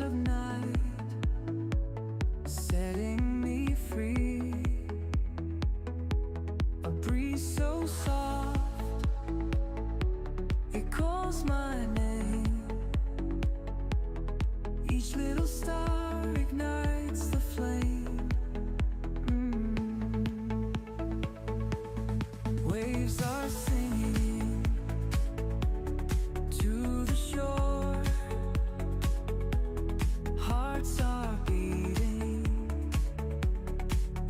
of night, setting me free. A breeze so soft, it calls my name. Each little star ignites the flame. Waves are singing to the shore. Hearts are beating,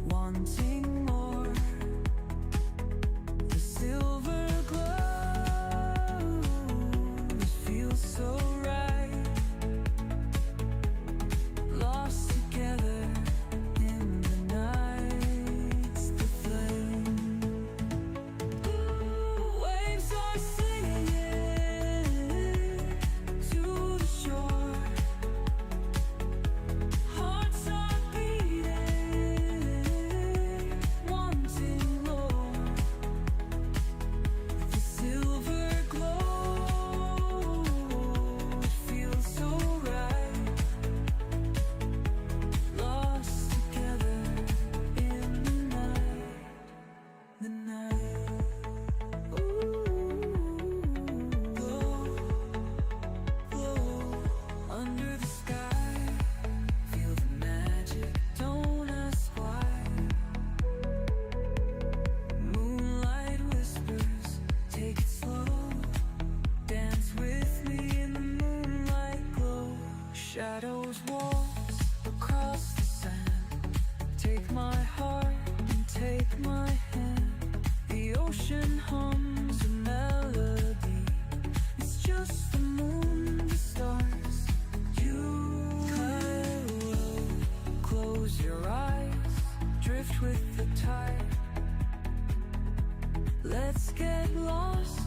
wanting more. The silver glow, it feels so right. Lost together in the night's the flame. Waves are singing to the shore. Hearts are beating, wanting more. The silver glow, it feels so right. Lost together in the night. Glow, glow under the sky. Feel the magic, don't ask why. Moonlight whispers, take it slow. Dance with me in the moonlight glow. Shadows waltz across the sand. Take my heart and take my hand. The ocean hums a melody. It's just the moon, the stars, you. Close your eyes, drift with the tide. Let's get lost,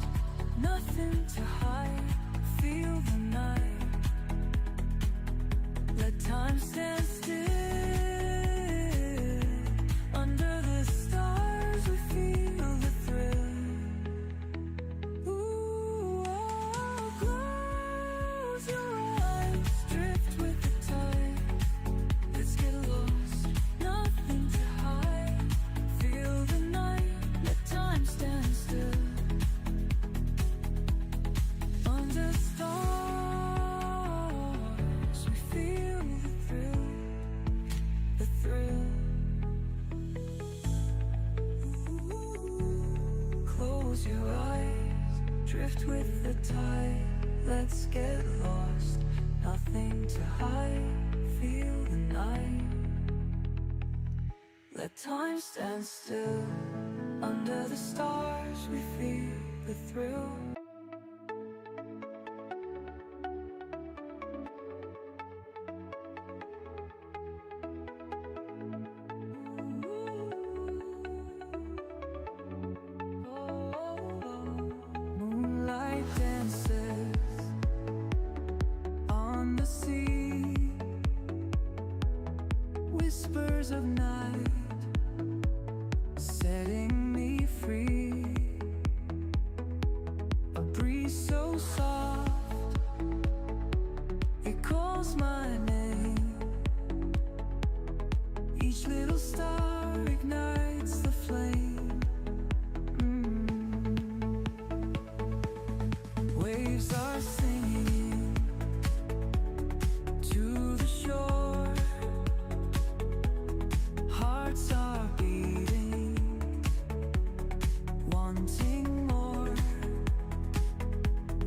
nothing to hide. Feel the night. Let time stand still. Under the stars we feel the thrill. Ooh, oh, close your eyes, drift with the tide. Let's get lost, nothing to hide. Feel the night, let time stand still. Under stars we feel the thrill, the thrill. Close your eyes, drift with the tide. Let's get lost, nothing to hide. Feel the night. Let time stand still. Under the stars we feel the thrill. Moonlight dances on the sea. Whispers of night, setting me free. A breeze so soft, it calls my name. Each little star ignites the flame. Waves are singing to the shore. Hearts are beating, wanting more.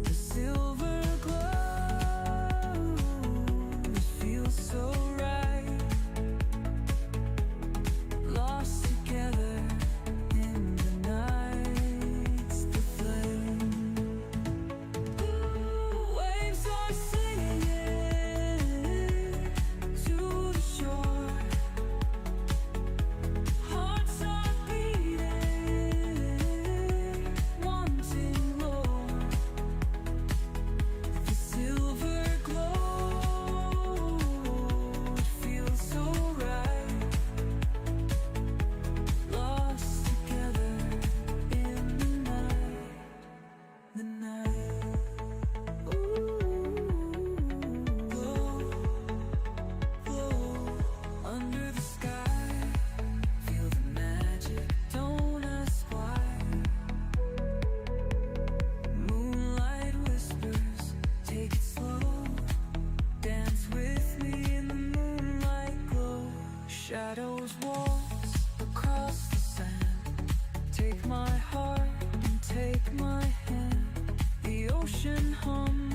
The silver glow, it feels so right. Lost together in the night's the flame. Take my heart and take my hand. The ocean hums